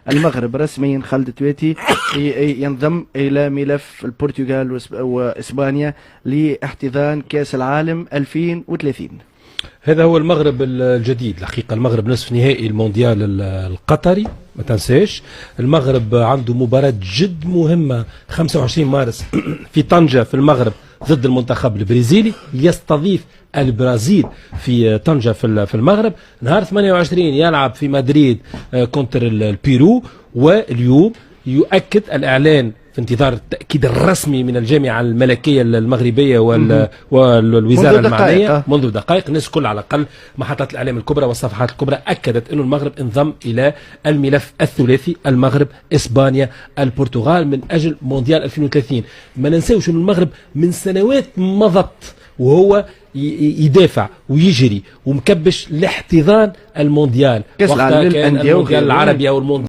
المغرب رسميا خالد تويتي ينضم إلى ملف البرتغال وإسبانيا لاحتضان كأس العالم 2030. هذا هو المغرب الجديد الحقيقة. المغرب نصف نهائي المونديال القطري، ما تنساش. المغرب عنده مباراة جد مهمة 25 مارس في طنجة في المغرب ضد المنتخب البرازيلي، يستضيف البرازيل في طنجة في المغرب. نهار 28 يلعب في مدريد كونتر البيرو. واليوم يؤكد الإعلان في انتظار التأكيد الرسمي من الجامعة الملكية المغربية والوزارة المعنية منذ دقائق. الناس كل على الأقل محطات الإعلام الكبرى والصفحات الكبرى أكدت أن المغرب انضم إلى الملف الثلاثي، المغرب إسبانيا البرتغال، من أجل مونديال 2030. ما ننساوش أن المغرب من سنوات مضت وهو يدافع ويجري ومكبش لاحتضان المونديال، كأس العالم للأندية العربي أو المونديال